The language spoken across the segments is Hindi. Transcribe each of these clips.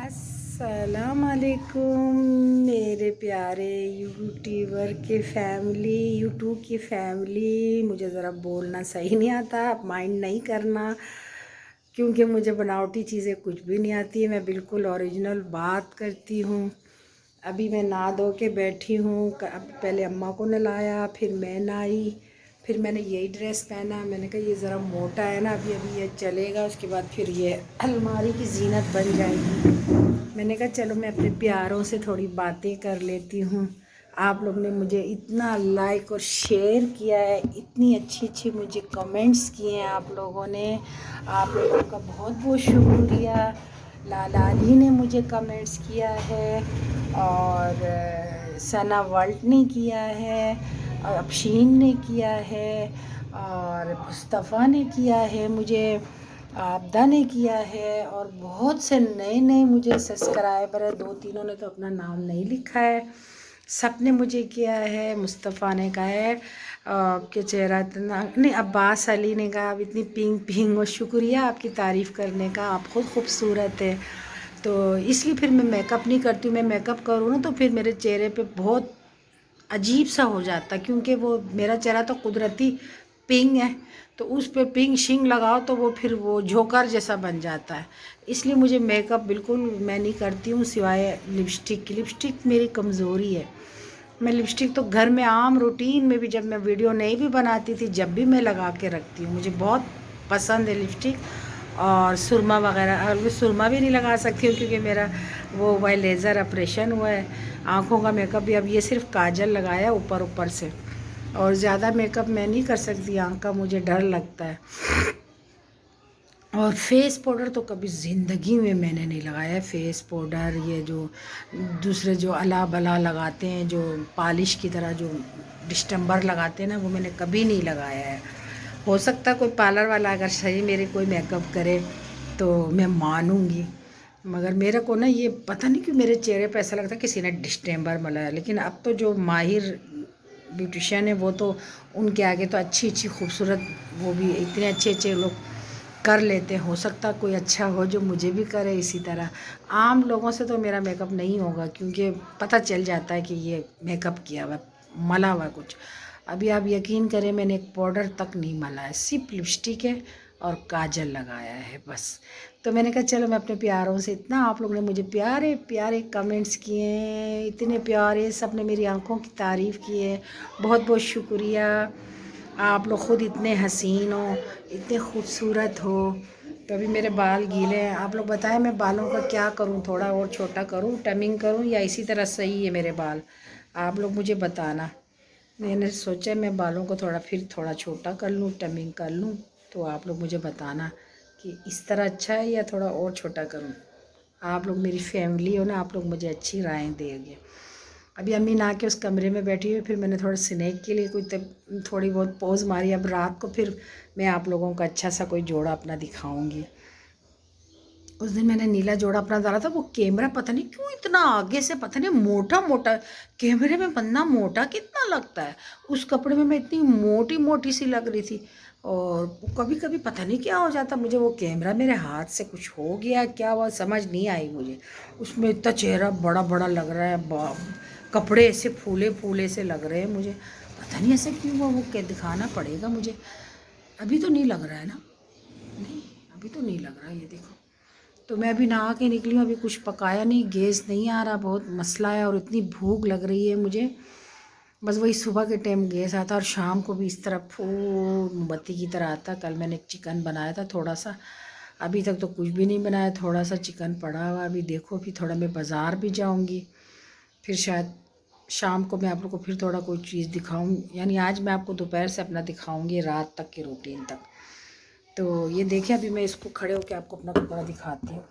अस्सलाम वालेकुम मेरे प्यारे यूट्यूब की फैमिली। मुझे ज़रा बोलना सही नहीं आता, आप माइंड नहीं करना, क्योंकि मुझे बनावटी चीज़ें कुछ भी नहीं आती। मैं बिल्कुल ओरिजिनल बात करती हूँ। अभी मैं नहा धो के बैठी हूँ। पहले अम्मा को नहलाया, फिर मैं नहाई, फिर मैंने यही ड्रेस पहना। मैंने कहा ये ज़रा मोटा है ना, अभी अभी ये चलेगा, उसके बाद फिर ये अलमारी की जीनत बन जाएगी। मैंने कहा चलो मैं अपने प्यारों से थोड़ी बातें कर लेती हूँ। आप लोग ने मुझे इतना लाइक और शेयर किया है, इतनी अच्छी अच्छी मुझे कमेंट्स किए हैं आप लोगों ने। आप लोगों का बहुत बहुत शुक्रिया। लाली ने मुझे कमेंट्स किया है, और सना वर्ल्ड ने किया है, और अफशीन ने किया है, और मुस्तफ़ा ने किया है, मुझे आपदा ने किया है, और बहुत से नए नए मुझे सब्सक्राइबर है। दो तीनों ने तो अपना नाम नहीं लिखा है, सब ने मुझे किया है। मुस्तफ़ा ने कहा है आपके चेहरा इतना नहीं, अब्बास अली ने कहा आप इतनी पिंक पिंक, और शुक्रिया आपकी तारीफ़ करने का, आप खुद खूबसूरत है। तो इसलिए फिर मैं मेकअप नहीं करती हूँ। मैं मेकअप करूँ ना तो फिर मेरे चेहरे पे बहुत अजीब सा हो जाता, क्योंकि वो मेरा चेहरा तो कुदरती पिंक है, तो उस पे पिंक शिंग लगाओ तो वो फिर वो जोकर जैसा बन जाता है। इसलिए मुझे मेकअप बिल्कुल मैं नहीं करती हूँ, सिवाय लिपस्टिक की। लिपस्टिक मेरी कमज़ोरी है। मैं लिपस्टिक तो घर में आम रूटीन में भी, जब मैं वीडियो नहीं भी बनाती थी, जब भी मैं लगा के रखती हूँ। मुझे बहुत पसंद है लिपस्टिक और सुरमा वगैरह। और मैं सुरमा भी नहीं लगा सकती हूँ, क्योंकि मेरा वो वाई लेज़र ऑपरेशन हुआ है। आँखों का मेकअप भी, अब ये सिर्फ काजल लगाया ऊपर ऊपर से, और ज़्यादा मेकअप मैं नहीं कर सकती, आँख का मुझे डर लगता है। और फेस पाउडर तो कभी ज़िंदगी में मैंने नहीं लगाया है। फेस पाउडर ये जो दूसरे जो अला बला लगाते हैं, जो पॉलिश की तरह जो डिस्टेम्बर लगाते हैं ना, वो मैंने कभी नहीं लगाया है। हो सकता है कोई पार्लर वाला अगर सही मेरे कोई मेकअप करे तो मैं मानूंगी, मगर मेरे को ना ये पता नहीं क्यों मेरे चेहरे पे ऐसा लगता है किसी ने डिस्टेम्बर मलाया। लेकिन अब तो जो माहिर ब्यूटिशियन है वो तो, उनके आगे तो अच्छी अच्छी खूबसूरत, वो भी इतने अच्छे अच्छे लोग कर लेते हैं। हो सकता कोई अच्छा हो जो मुझे भी करे इसी तरह। आम लोगों से तो मेरा मेकअप नहीं होगा, क्योंकि पता चल जाता है कि ये मेकअप किया हुआ, मला हुआ कुछ। अभी आप यकीन करें, मैंने एक पाउडर तक नहीं मला है, सिर्फ लिपस्टिक है और काजल लगाया है बस। तो मैंने कहा चलो मैं अपने प्यारों से, इतना आप लोगों ने मुझे प्यारे प्यारे कमेंट्स किए हैं, इतने प्यारे, सब ने मेरी आंखों की तारीफ़ की है। बहुत बहुत शुक्रिया। आप लोग ख़ुद इतने हसीन हो, इतने खूबसूरत हो। तो अभी मेरे बाल गीले हैं। आप लोग बताएं मैं बालों का क्या करूं, थोड़ा और छोटा करूं, टमिंग करूं, या इसी तरह सही है मेरे बाल? आप लोग मुझे बताना। मैंने सोचा मैं बालों को थोड़ा फिर थोड़ा छोटा कर लूं, टमिंग कर लूं। तो आप लोग मुझे बताना कि इस तरह अच्छा है या थोड़ा और छोटा करूं। आप लोग मेरी फैमिली हो ना, आप लोग मुझे अच्छी राय देंगे। अभी अम्मी नहा के उस कमरे में बैठी हुई, फिर मैंने थोड़ा स्नैक के लिए थोड़ी बहुत पोज़ मारी। अब रात को फिर मैं आप लोगों का अच्छा सा कोई जोड़ा अपना दिखाऊंगी। उस दिन मैंने नीला जोड़ा अपना डाला था, वो कैमरा पता नहीं क्यों इतना आगे से, पता नहीं मोटा मोटा, कैमरे में बंदा मोटा कितना लगता है, उस कपड़े में मैं इतनी मोटी मोटी सी लग रही थी। और कभी कभी पता नहीं क्या हो जाता मुझे, वो कैमरा मेरे हाथ से कुछ हो गया क्या हुआ समझ नहीं आई मुझे। उसमें इतना चेहरा बड़ा बड़ा लग रहा है, कपड़े ऐसे फूले फूले से लग रहे हैं मुझे, पता नहीं ऐसे क्यों हुआ। वो क्या दिखाना पड़ेगा मुझे। अभी तो नहीं लग रहा है ना? नहीं, अभी तो नहीं लग रहा, ये देखो। तो मैं अभी नहा के निकली हूँ, अभी कुछ पकाया नहीं, गैस नहीं आ रहा, बहुत मसला है, और इतनी भूख लग रही है मुझे। बस वही सुबह के टाइम गैस आता, और शाम को भी इस तरह फूल मोमबत्ती की तरह आता। कल मैंने एक चिकन बनाया था थोड़ा सा, अभी तक तो कुछ भी नहीं बनाया, थोड़ा सा चिकन पड़ा हुआ। अभी देखो, फिर थोड़ा मैं बाज़ार भी जाऊँगी, फिर शायद शाम को मैं आप लोग को फिर थोड़ा कोई चीज़ दिखाऊँ। यानी आज मैं आपको दोपहर से अपना दिखाऊँगी रात तक की रूटीन तक। तो ये देखिए, अभी मैं इसको खड़े होकर आपको अपना कपड़ा दिखाती हूँ।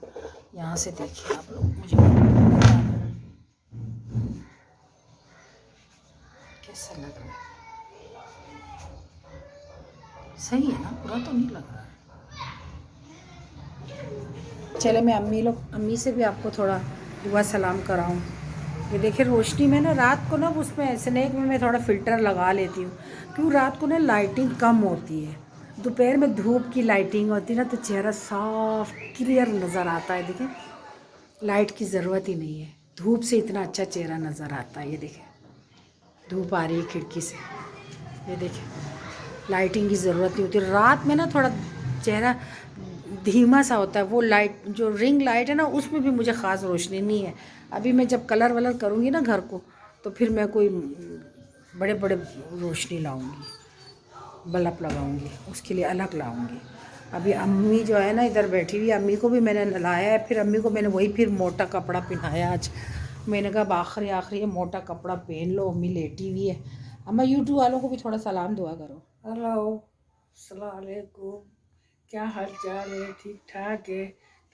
यहाँ से देखिए आप लोग मुझे कैसा लग रहा है। सही है ना? बुरा तो नहीं लग रहा है। चले मैं अम्मी से भी आपको थोड़ा दुआ सलाम कराऊँ। ये देखिए रोशनी में ना, रात को ना उसमें स्नैक में मैं थोड़ा फ़िल्टर लगा लेती हूँ, क्यों रात को ना लाइटिंग कम होती है। दोपहर में धूप की लाइटिंग होती है ना, तो चेहरा साफ क्लियर नज़र आता है। देखिए लाइट की ज़रूरत ही नहीं है, धूप से इतना अच्छा चेहरा नज़र आता है। ये देखें, धूप आ रही है खिड़की से, ये देखें, लाइटिंग की ज़रूरत नहीं होती। रात में ना थोड़ा चेहरा धीमा सा होता है, वो लाइट जो रिंग लाइट है ना उसमें भी मुझे ख़ास रोशनी नहीं है। अभी मैं जब कलर वलर करूँगी ना घर को, तो फिर मैं कोई बड़े बड़े रोशनी लाऊँगी, बल्ब लगाऊँगी, उसके लिए अलग लाऊँगी। अभी अम्मी जो है ना इधर बैठी हुई, अम्मी को भी मैंने नहलाया है, फिर अम्मी को मैंने वही फिर मोटा कपड़ा पहनाया आज। मैंने कहा आखिरी आखिरी मोटा कपड़ा पहन लो, अम्मी लेटी हुई है। अम्मा यूट्यूब वालों को भी थोड़ा सलाम दुआ करो। हेलो, अस्सलाम वालेकुम। क्या हाल चाल है? ठीक ठाक है,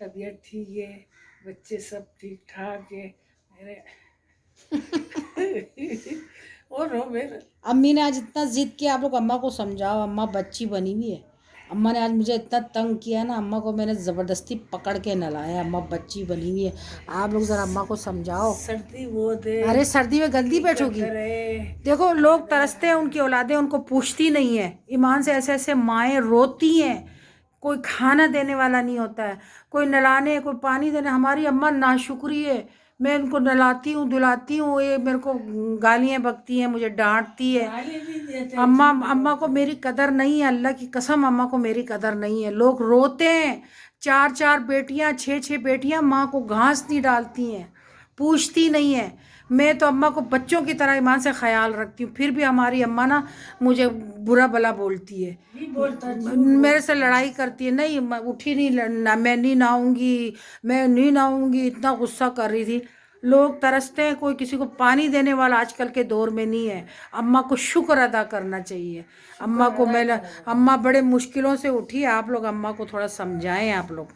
तबीयत ठीक है, बच्चे सब ठीक ठाक है मेरे। और हो मेरे अम्मी ने आज इतना ज़िद किया, आप लोग अम्मा को समझाओ, अम्मा बच्ची बनी हुई है। अम्मा ने आज मुझे इतना तंग किया ना, अम्मा को मैंने ज़बरदस्ती पकड़ के नहलाया, अम्मा बच्ची बनी हुई है। आप लोग ज़रा अम्मा को समझाओ। सर्दी बहुत है। अरे सर्दी में गंदी बैठोगी। देखो लोग तरसते हैं, उनकी औलादें उनको पूछती नहीं है। ईमान से ऐसे ऐसे माएँ रोती हैं, कोई खाना देने वाला नहीं होता है, कोई नहलाने कोई पानी देने। हमारी अम्मा नाशुक्री है, मैं उनको नहलाती हूँ धुलाती हूँ, ये मेरे को गालियाँ बकती हैं, मुझे डांटती है। अम्मा अम्मा को मेरी कदर नहीं है, अल्लाह की कसम अम्मा को मेरी कदर नहीं है। लोग रोते हैं, 4 4 बेटियाँ 6 6 बेटियाँ माँ को घास नहीं डालती हैं, पूछती नहीं है। मैं तो अम्मा को बच्चों की तरह ईमान से ख्याल रखती हूँ, फिर भी हमारी अम्मा ना मुझे बुरा भला बोलती है, मेरे से लड़ाई करती है। नहीं उठी नहीं लड़ना, मैं नहीं नहाऊंगी, मैं नहीं नहाऊंगी, इतना गुस्सा कर रही थी। लोग तरसते हैं, कोई किसी को पानी देने वाला आजकल के दौर में नहीं है। अम्मा को शुक्र अदा करना चाहिए। अम्मा को मैं अम्मा बड़े मुश्किलों से उठी, आप लोग अम्मा को थोड़ा समझाएं। आप लोग,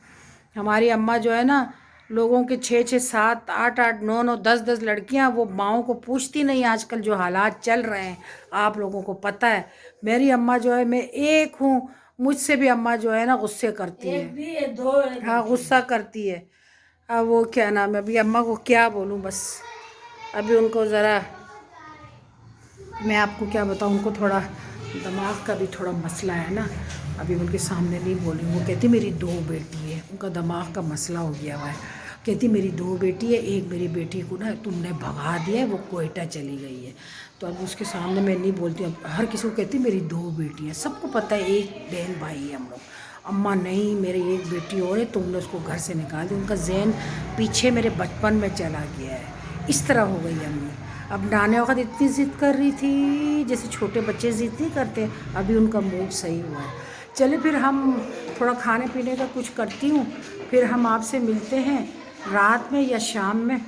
हमारी अम्मा जो है ना, लोगों के 6 6 7 8 8 9 9 10 10 लड़कियां, वो माओं को पूछती नहीं। आजकल जो हालात चल रहे हैं आप लोगों को पता है। मेरी अम्मा जो है, मैं एक हूँ, मुझसे भी अम्मा जो है ना गुस्से करती है, हाँ गुस्सा करती है। अब वो क्या नाम है, अभी अम्मा को क्या बोलूँ, बस अभी उनको ज़रा मैं आपको क्या बताऊँ, उनको थोड़ा दिमाग का भी थोड़ा मसला है ना। अभी उनके सामने नहीं बोली, वो कहती मेरी 2 बेटी है, उनका दिमाग का मसला हो गया हुआ है। कहती मेरी 2 बेटी है, एक मेरी बेटी को ना तुमने भगा दिया है, वो कोयटा चली गई है। तो अब उसके सामने मैं नहीं बोलती, अब हर किसी को कहती मेरी 2 बेटी है, सबको पता है एक बहन भाई है हम लोग। अम्मा नहीं, मेरी एक बेटी और है, तुमने उसको घर से निकाल दिया। उनका जहन पीछे मेरे बचपन में चला गया है, इस तरह हो गई अम्मी। अब नहाने वक्त इतनी ज़िद कर रही थी जैसे छोटे बच्चे ज़िद नहीं करते, अभी उनका मूड सही हुआ है। चले फिर हम थोड़ा खाने पीने का कुछ करती हूँ, फिर हम आपसे मिलते हैं रात में या शाम में,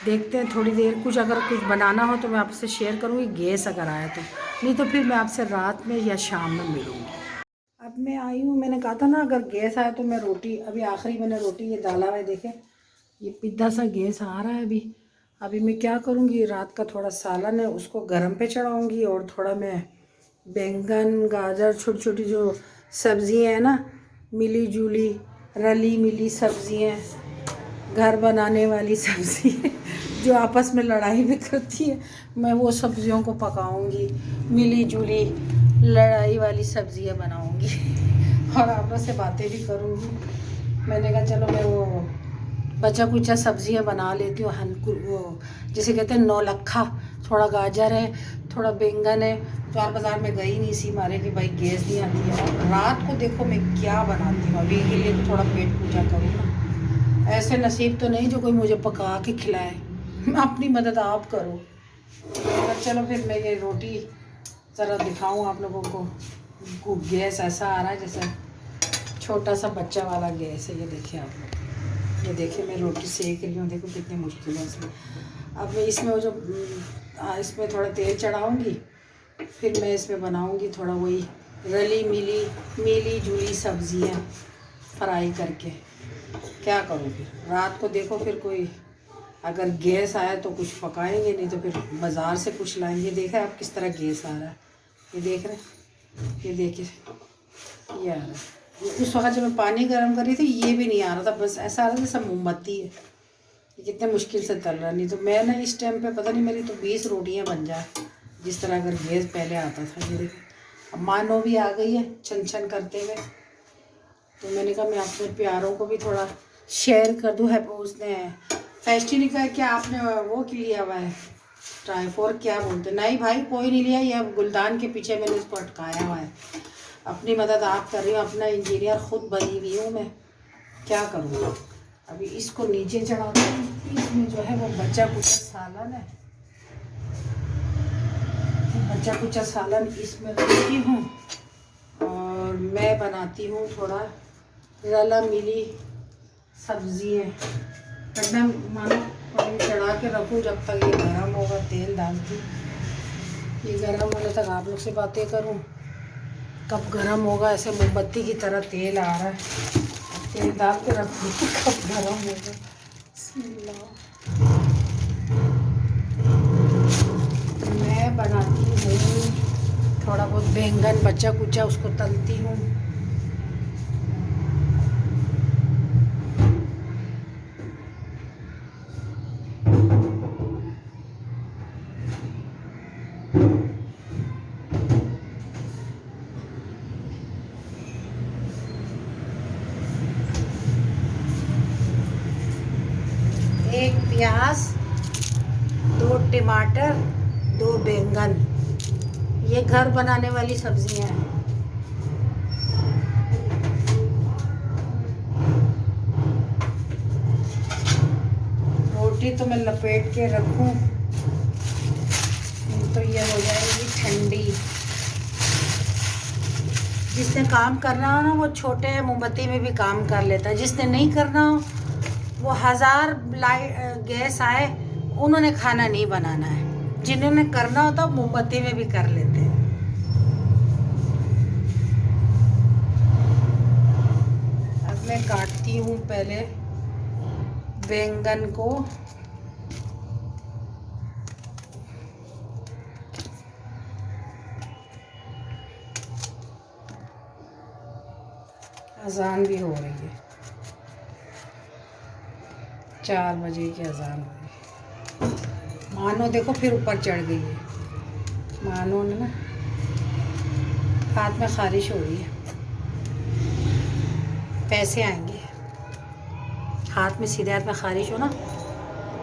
देखते हैं थोड़ी देर। कुछ अगर कुछ बनाना हो तो मैं आपसे शेयर करूँगी, गैस अगर आया तो, नहीं तो फिर मैं आपसे रात में या शाम में मिलूँगी। अब मैं आई हूँ, मैंने कहा था ना अगर गैस आया तो मैं रोटी, अभी आखिरी मैंने रोटी ये डाला है, देखें ये पिद्दा सा गैस आ रहा है अभी। अभी मैं क्या करूँगी, रात का थोड़ा सालन है उसको गरम पे चढ़ाऊँगी, और थोड़ा मैं बैंगन गाजर छोटी छोटी जो सब्ज़ियाँ हैं ना, मिली जुली रली मिली सब्ज़ियाँ, घर बनाने वाली सब्ज़ी जो आपस में लड़ाई भी करती है, मैं वो सब्ज़ियों को पकाऊंगी, मिली जुली लड़ाई वाली सब्ज़ियाँ बनाऊंगी और आप लोग से बातें भी करूंगी। मैंने कहा चलो मैं वो बचा कुचा सब्ज़ियाँ बना लेती हूँ, वो जिसे कहते हैं नौलखा। थोड़ा गाजर है, थोड़ा बैंगन है। तो आप बाज़ार में गई नहीं सी मारे कि भाई गैस नहीं आती है, और रात को देखो मैं क्या बनाती हूँ। अभी के लिए तो थोड़ा पेट पूजा करूँ ना, ऐसे नसीब तो नहीं जो कोई मुझे पका के खिलाए, अपनी मदद आप करो। तो चलो फिर मैं ये रोटी ज़रा दिखाऊँ आप लोगों को। गैस ऐसा आ रहा है जैसे छोटा सा बच्चा वाला गैस है, ये देखिए आप लोग, ये देखिए मैं रोटी सेक रही हूँ, देखो कितनी मुश्किलों से। अब मैं इसमें वो जो इसमें थोड़ा तेल चढ़ाऊँगी, फिर मैं इसमें बनाऊँगी थोड़ा वही रली मिली मिली जुली सब्ज़ियाँ फ्राई करके। क्या करूँ फिर रात को, देखो फिर कोई अगर गैस आया तो कुछ पकाएंगे, नहीं तो फिर बाज़ार से कुछ लाएंगे। देखा आप किस तरह गैस आ रहा है, ये देख रहे हैं, ये देखिए ये आ रहा है। उस वक्त जब मैं पानी गर्म कर रही थी ये भी नहीं आ रहा था, बस ऐसा आ रहा था जैसा मोमबत्ती है। ये कितने मुश्किल से तल रहा, नहीं तो मैं ना इस टाइम पे पता नहीं मेरी तो 20 रोटियां बन जाए, जिस तरह अगर गैस पहले आता था। ये देखिए अब मानो भी आ गई है छन छन करते हुए। तो मैंने कहा मैं अपने प्यारों को भी थोड़ा शेयर कर दूँ है। उसने फेस्टिवल का क्या आपने वो लिया हुआ है, ट्राईफोर क्या बोलते? नहीं भाई कोई नहीं लिया, ये गुलदान के पीछे मैंने इसको अटकाया हुआ है। अपनी मदद आप कर रही हो, अपना इंजीनियर खुद बनी हुई हूँ मैं, क्या करूँ। अभी इसको नीचे चढ़ाती हूँ। इसमें जो है वो बचा कुचा सालन है, बचा कुचा सालन इसमें रखती हूँ। और मैं बनाती हूँ थोड़ा रला मिली सब्जी है। एकदम मानो पानी चढ़ा के रखूँ जब तक ये गर्म होगा, तेल डालती। ये गर्म होने तक आप लोग से बातें करूँ। कब गर्म होगा, ऐसे मोमबत्ती की तरह तेल आ रहा है, तेल डाल के रखूँ कब गर्म होगा। मैं बनाती हूँ थोड़ा बहुत बैंगन बचा कुचा, उसको तलती हूँ। एक प्याज, 2 टमाटर, 2 बैंगन, ये घर बनाने वाली सब्जियां हैं। रोटी तो मैं लपेट के रखूं तो ये हो जाएगी ठंडी। जिसने काम करना हो ना वो छोटे मोमबत्ती में भी काम कर लेता है, जिसने नहीं करना हो वो 1000 लाइट गैस आए उन्होंने खाना नहीं बनाना है। जिन्होंने करना होता है मोमबत्ती में भी कर लेते हैं। अब मैं काटती हूँ पहले बैंगन को। अजान भी हो रही है, 4 बजे की अजान हो रही है। मानो देखो फिर ऊपर चढ़ गई है, मानो ने ना हाथ में खारिश हो रही है। पैसे आएंगे, हाथ में सीधे हाथ में खारिश हो ना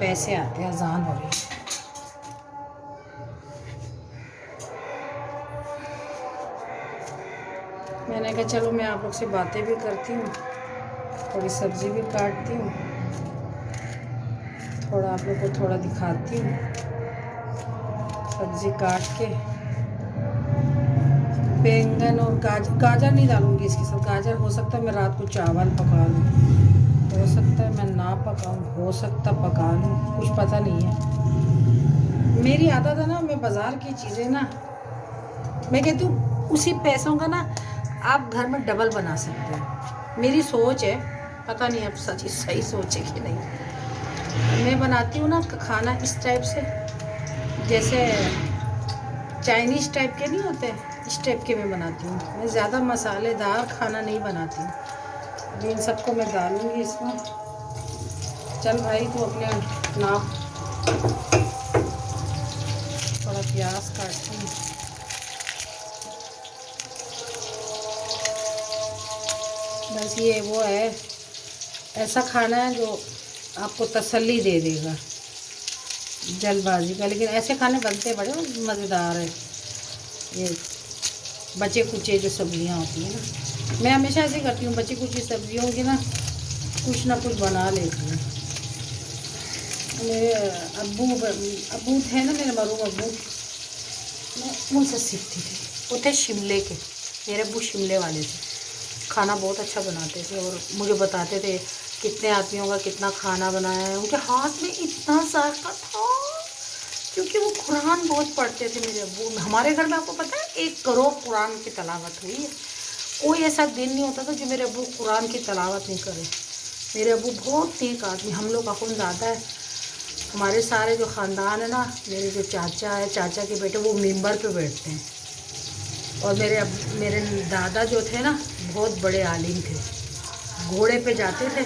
पैसे आते हैं। अजान हो रही है। मैंने कहा चलो मैं आप लोग से बातें भी करती हूँ, थोड़ी सब्ज़ी भी काटती हूँ, थोड़ा आप लोग को थोड़ा दिखाती हूँ। सब्ज़ी काट के बैंगन और गाजर नहीं डालूँगी इसके साथ। गाजर हो सकता है मैं रात को चावल पका लूँ, हो सकता है मैं ना पकाऊँ, हो सकता पका लूँ, कुछ पता नहीं है। मेरी आदत है ना, मैं बाज़ार की चीज़ें ना मैं कहती हूँ उसी पैसों का ना आप घर में डबल बना सकते हो। मेरी सोच है, पता नहीं अब सच सही सोच है कि नहीं। मैं बनाती हूँ ना खाना इस टाइप से, जैसे चाइनीज़ टाइप के नहीं होते, इस टाइप के मैं बनाती हूँ। मैं ज़्यादा मसालेदार खाना नहीं बनाती हूँ। अभी इन सबको मैं डालूँगी इसमें। चल भाई तू अपने नाप। थोड़ा प्याज काटती हूँ। बस ये वो है, ऐसा खाना है जो आपको तसल्ली दे देगा जल्दबाजी का, लेकिन ऐसे खाने बनते बड़े मज़ेदार है। ये बचे कुचे जो सब्जियां होती हैं ना, मैं हमेशा ऐसे करती हूँ, बची कुची सब्जियों की ना कुछ ना कुछ बना लेती हूँ। मेरे अबू थे ना, मेरे मरूम अबू, मैं उनसे सीखती थी। वो थे शिमले के, मेरे अबू शिमले वाले थे। खाना बहुत अच्छा बनाते थे और मुझे बताते थे कितने आदमियों का कितना खाना बनाया है। उनके हाथ में इतना जायका था क्योंकि वो कुरान बहुत पढ़ते थे मेरे अबू। हमारे घर में आपको पता है 1 करोड़ कुरान की तलावत हुई है। कोई ऐसा दिन नहीं होता था जो मेरे अबू कुरान की तलावत नहीं करे। मेरे अबू बहुत नेक आदमी। हम लोग अखुनज़ादा है, हमारे सारे जो ख़ानदान है ना, मेरे जो चाचा है, चाचा के बेटे वो मिंबर पे बैठते हैं। और मेरे दादा जो थे ना बहुत बड़े आलिम थे, घोड़े पे जाते थे,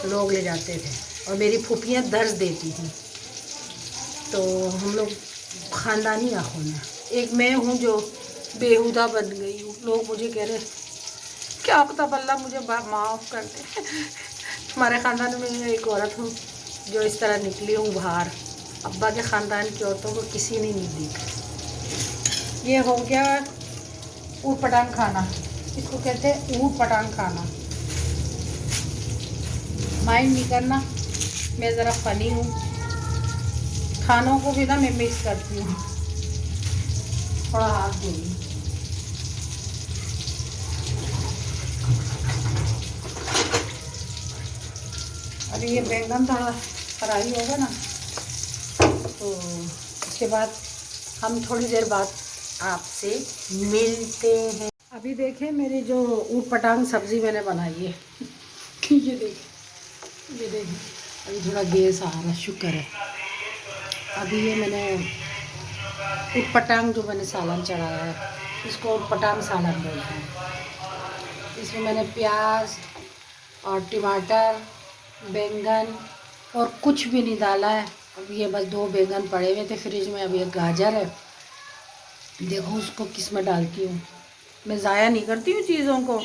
लोग ले जाते थे। और मेरी फूफियाँ दर्ज देती थी। तो हम लोग ख़ानदानी आखुन है। एक मैं हूँ जो बेहुदा बन गई हूँ। लोग मुझे कह रहे क्या पता बल्ला मुझे माफ़ कर दे, हमारे ख़ानदान में एक औरत हूँ जो इस तरह निकली हूँ बाहर। अब्बा के ख़ानदान की औरतों को किसी ने नहीं देखा। ये हो गया ऊट पटांग खाना, इसको कहते हैं ऊट पटांग खाना। माइंड नहीं करना, मैं ज़रा फ़नी हूँ, खानों को भी ना मैं मिक्स करती हूँ। थोड़ा हाथ दूँगी। अभी ये बैंगन थोड़ा फ्राई होगा ना, तो उसके बाद हम थोड़ी देर बाद आपसे मिलते हैं। अभी देखें मेरी जो ऊट पटांग सब्ज़ी मैंने बनाई है। ये देखें, अभी थोड़ा गैस आ रहा, शुक्र है। अभी ये मैंने ऊट पटांग जो मैंने सालन चढ़ाया है, इसको ऊट पटांग सालन बोलते हैं। इसमें मैंने प्याज और टमाटर, बैंगन और कुछ भी नहीं डाला है। अब ये बस 2 बैंगन पड़े हुए थे फ्रिज में, अब एक गाजर है, देखो उसको किस में डालती हूँ। मैं ज़ाया नहीं करती हूँ चीज़ों को।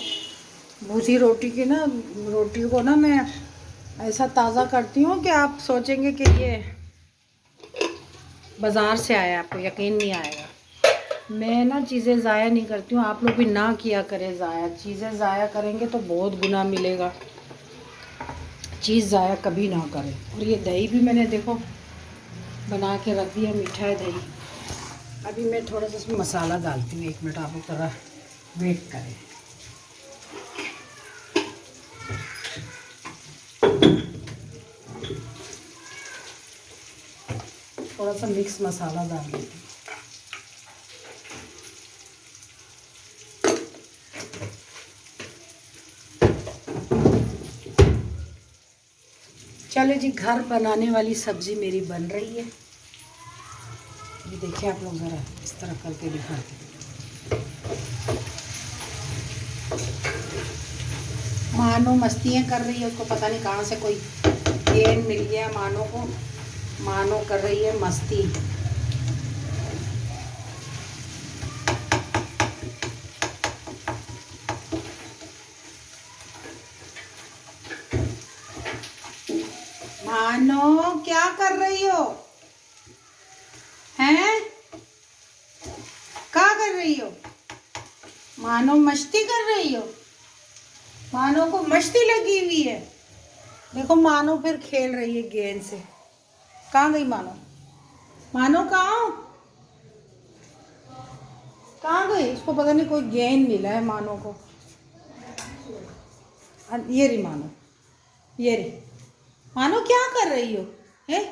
भूसी रोटी की ना, रोटी को ना मैं ऐसा ताज़ा करती हूँ कि आप सोचेंगे कि ये बाज़ार से आया, आपको यकीन नहीं आएगा। मैं ना चीज़ें ज़ाया नहीं करती हूँ। आप लोग भी ना किया करें ज़ाया, चीज़ें ज़ाया करेंगे तो बहुत गुनाह मिलेगा। चीज़ ज़ाया कभी ना करें। और ये दही भी मैंने देखो बना के रख दिया, मीठा है दही। अभी मैं थोड़ा सा इसमें मसाला डालती हूँ, 1 मिनट आप लोग थोड़ा वेट करें। थोड़ा सा मिक्स मसाला डाल देती हूँ। चलो जी, घर बनाने वाली सब्ज़ी मेरी बन रही है। ये देखिए आप लोग, ज़रा इस तरह करके दिखाते हैं। मानो मस्तियाँ कर रही है, उसको पता नहीं कहाँ से कोई गेम मिल गया मानो को। मानो कर रही है मस्ती। मानो क्या कर रही हो? हैं? क्या कर रही हो? मानो मस्ती कर रही हो? मानो को मस्ती लगी हुई है। देखो मानो फिर खेल रही है गेंद से। कहाँ गई मानो? मानो कहाँ गई? इसको पता नहीं कोई गेंद मिला है मानो को। ये रही मानो, ये रही मानो। क्या कर रही हो? हैं?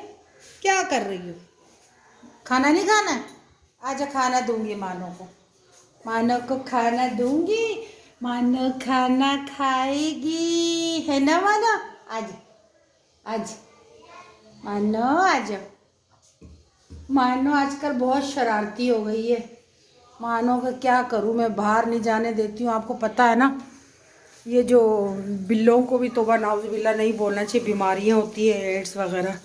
क्या कर रही हो? खाना नहीं खाना है? आजा, खाना दूंगी मानो को। मानो को खाना दूंगी। मानो खाना खाएगी, है ना मानो? आज आज मानो आज। मानो आजकल बहुत शरारती हो गई है। मानो का क्या करूं, मैं बाहर नहीं जाने देती हूँ। आपको पता है ना, ये जो बिल्लों को भी तौबा नाउज़ुबिल्लाह नहीं बोलना चाहिए, बीमारियाँ होती है एड्स वगैरह,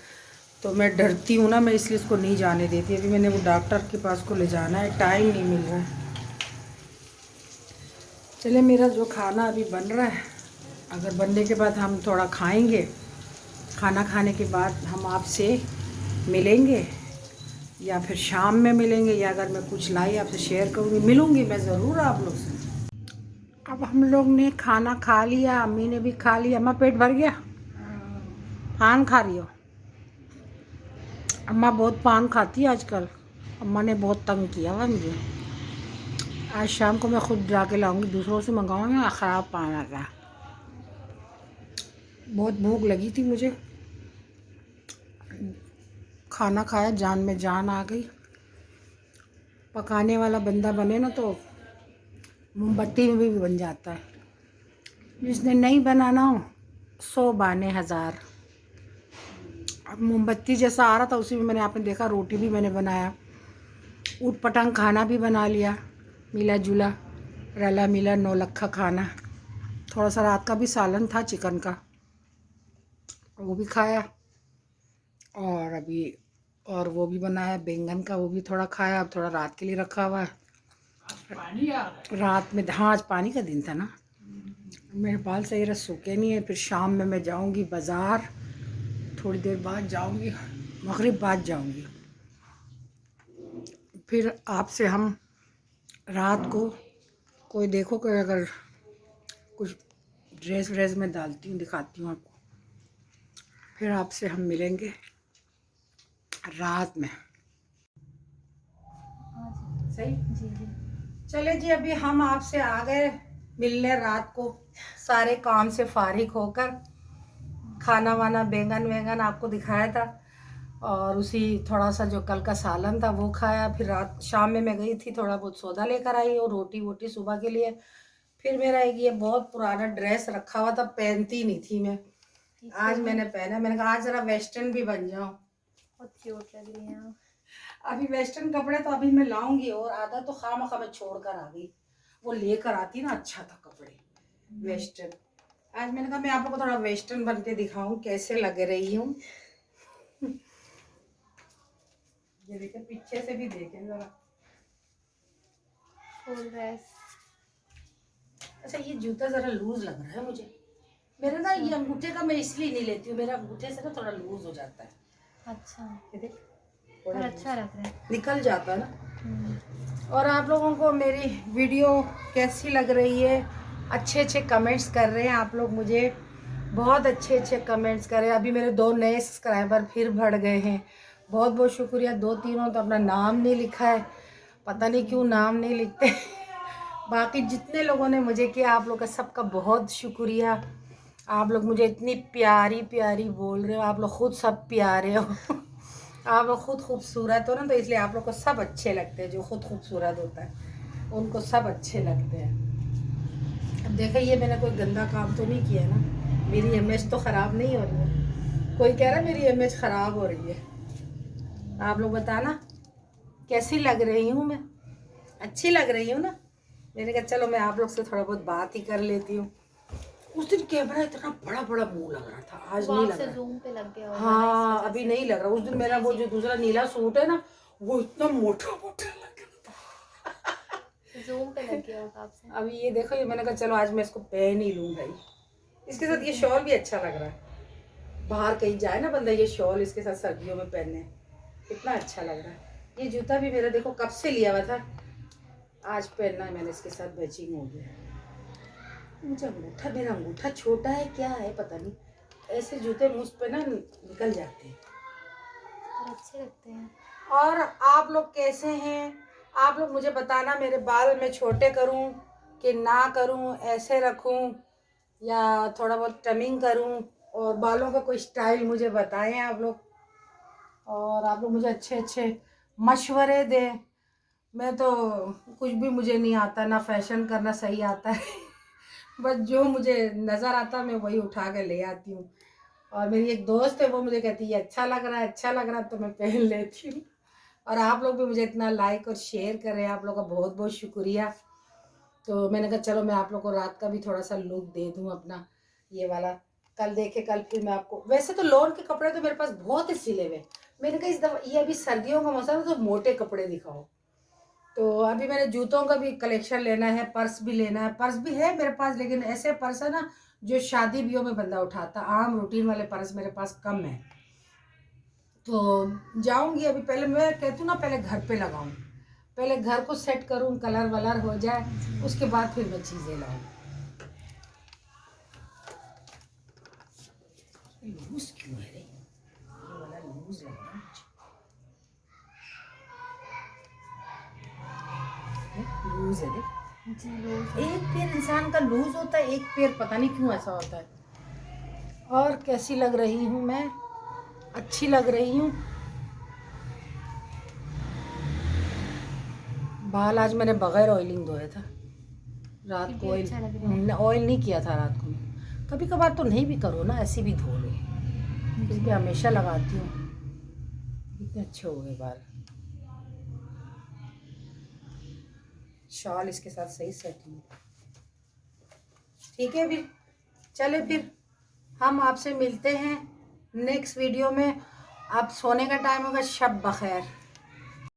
तो मैं डरती हूँ ना, मैं इसलिए इसको नहीं जाने देती। अभी मैंने वो डॉक्टर के पास को ले जाना है, टाइम नहीं मिल रहा है। चले, मेरा जो खाना अभी बन रहा है, अगर बनने के बाद हम थोड़ा खाएंगे, खाना खाने के बाद हम आपसे मिलेंगे, या फिर शाम में मिलेंगे, या अगर मैं कुछ लाई आपसे शेयर करूँगी, मिलूँगी मैं ज़रूर आप लोग से। अब हम लोग ने खाना खा लिया, अम्मी ने भी खा लिया। अम्मा पेट भर गया? पान खा रही हो? अम्मा बहुत पान खाती है आजकल। अम्मा ने बहुत तंग किया हुआ मुझे। आज शाम को मैं खुद जाके लाऊंगी, दूसरों से मंगाऊंगी ना, ख़राब पान आता है। बहुत भूख लगी थी मुझे, खाना खाया, जान में जान आ गई। पकाने वाला बंदा बने ना तो मोमबत्ती में भी बन जाता है। जिसने नहीं बनाना हो 100 बहाने हज़ार। अब मोमबत्ती जैसा आ रहा था, उसी में मैंने, आपने देखा, रोटी भी मैंने बनाया, ऊट पटांग खाना भी बना लिया, मिला जुला रला मिला नौलखा खाना। थोड़ा सा रात का भी सालन था चिकन का, वो भी खाया। और अभी और वो भी बनाया बैंगन का, वो भी थोड़ा खाया। अब थोड़ा रात के लिए रखा हुआ है। रात में, हाँ आज पानी का दिन था ना, मेरे बाल सही रह सूखे नहीं है। फिर शाम में मैं जाऊंगी बाज़ार, थोड़ी देर बाद जाऊंगी, मगरिब बाद जाऊंगी। फिर आपसे हम रात को कोई देखो कि अगर कुछ ड्रेस व्रेस में डालती हूँ, दिखाती हूँ आपको। फिर आपसे हम मिलेंगे रात में। सही जी जी। चले जी, अभी हम आपसे आ गए मिलने रात को, सारे काम से फारिग होकर। खाना वाना बैंगन वैगन आपको दिखाया था, और उसी थोड़ा सा जो कल का सालन था वो खाया। फिर रात शाम में मैं गई थी, थोड़ा बहुत सौदा लेकर आई और रोटी वोटी सुबह के लिए। फिर मेरा एक ये बहुत पुराना ड्रेस रखा हुआ था, पहनती नहीं थी मैं, आज मैंने पहना। मैंने कहा आज जरा वेस्टर्न भी बन जाऊं। बहुत क्यूट लग रही हैं। अभी वेस्टर्न कपड़े तो अभी मैं लाऊंगी, और आधा तो खामखा मैं छोड़ कर आ गई, वो लेकर आती ना, अच्छा था कपड़े वेस्टर्न। आज मैंने कहा मैं आप लोगों को थोड़ा वेस्टर्न बन के दिखाऊं कैसे लग रही हूँ। ये देखे, पीछे से भी देखें जरा। Full dress. अच्छा ये जूता जरा लूज लग रहा है मुझे। मेरे ना ये अंगूठे का मैं इसलिए नहीं लेती हूँ, मेरा अंगूठे से ना थोड़ा लूज हो जाता है। अच्छा, ये देख, पर बड़ा अच्छा लग रहा है। निकल जाता है ना। और आप लोगों को मेरी वीडियो कैसी लग रही है? अच्छे अच्छे कमेंट्स कर रहे हैं आप लोग मुझे, बहुत अच्छे अच्छे कमेंट्स कर रहे हैं। अभी मेरे 2 नए सब्सक्राइबर फिर बढ़ गए हैं, बहुत बहुत शुक्रिया। 2-3 तो अपना नाम नहीं लिखा है, पता नहीं क्यों नाम नहीं लिखते। बाकी जितने लोगों ने मुझे किया, आप लोग का सबका बहुत शुक्रिया। आप लोग मुझे इतनी प्यारी प्यारी बोल रहे हो, आप लोग खुद सब प्यारे हो। आप लोग खुद खूबसूरत हो ना, तो इसलिए आप लोग को सब अच्छे लगते हैं। जो खुद खूबसूरत होता है उनको सब अच्छे लगते हैं। अब देखिए, ये मैंने कोई गंदा काम तो नहीं किया ना, मेरी इमेज तो ख़राब नहीं हो रही है। कोई कह रहा है मेरी इमेज ख़राब हो रही है, आप लोग बताना कैसी लग रही हूँ मैं? अच्छी लग रही हूँ ना? मैंने कहा चलो मैं आप लोग से थोड़ा बहुत बात ही कर लेती हूँ। उस दिन कैमरा इतना बड़ा बड़ा मुंह लग रहा था, आज नहीं लग रहा। जूम पे लग गया होगा ना, हाँ अभी नहीं लग रहा। उस दिन मेरा वो जो दूसरा नीला सूट है ना, वो इतना मोटा मोटा लग रहा था। जूम पे लग गया होगा आपसे। अभी ये देखो, ये मैंने कहा चलो आज मैं इसको पहन ही लूँ भाई। इसके साथ ये शॉल भी अच्छा लग रहा है, बाहर कहीं जाए ना बंदा, ये शॉल इसके साथ सर्दियों में पहनने कितना अच्छा लग रहा है। ये जूता भी मेरा देखो कब से लिया हुआ था, आज पहनना है मैंने, इसके साथ मैचिंग हो गया। मुझे अंगूठा, मेरा अंगूठा छोटा है क्या है पता नहीं, ऐसे जूते मुझ पे ना निकल जाते हैं। पर अच्छे लगते हैं। और आप लोग कैसे हैं? आप लोग मुझे बताना, मेरे बाल मैं छोटे करूं कि ना करूं, ऐसे रखूं या थोड़ा बहुत ट्रिमिंग करूं, और बालों का कोई स्टाइल मुझे बताएं आप लोग। और आप लोग मुझे अच्छे अच्छे मशवरे दें। मैं तो कुछ भी मुझे नहीं आता, ना फैशन करना सही आता है। बस जो मुझे नज़र आता मैं वही उठा के ले आती हूँ। और मेरी एक दोस्त है, वो मुझे कहती है अच्छा लग रहा है, अच्छा लग रहा है, तो मैं पहन लेती हूँ। और आप लोग भी मुझे इतना लाइक और शेयर कर रहे हैं, आप लोग का बहुत बहुत शुक्रिया। तो मैंने कहा चलो मैं आप लोग को रात का भी थोड़ा सा लुक दे दूँ अपना, ये वाला। कल देखे, कल फिर मैं आपको, वैसे तो लॉन के कपड़े तो मेरे पास बहुत ही सिले हुए। मैंने कहा इस दफ़ा ये अभी सर्दियों का मौसम है तो मोटे कपड़े दिखाओ। तो अभी मैंने जूतों का भी कलेक्शन लेना है, पर्स भी लेना है। पर्स भी है मेरे पास, लेकिन ऐसे पर्स है ना जो शादी ब्याह में बंदा उठाता, आम रूटीन वाले पर्स मेरे पास कम है। तो जाऊंगी अभी, पहले मैं कहती हूँ ना पहले घर पे लगाऊं, पहले घर को सेट करूं, कलर वलर हो जाए, उसके बाद फिर मैं चीज़ें लाऊं। लूज क्यों है रे? ये वाला लूज लग रहा है मुझे। लूज है देख, एक पैर इंसान का लूज होता है, एक पैर पता नहीं क्यों ऐसा होता है। और कैसी लग रही हूँ मैं? अच्छी लग रही हूँ। बाल आज मैंने बगैर ऑयलिंग धोया था, रात को ऑयल नहीं किया था रात को। कभी कभार तो नहीं भी करो ना, ऐसे भी धो लो, इस पर हमेशा लगाती हूँ। कितने अच्छे हो गए बाल। शॉल इसके साथ सही सेटिंग। ठीक है फिर, चले फिर हम आपसे मिलते हैं नेक्स्ट वीडियो में। अब सोने का टाइम होगा, शब बखैर।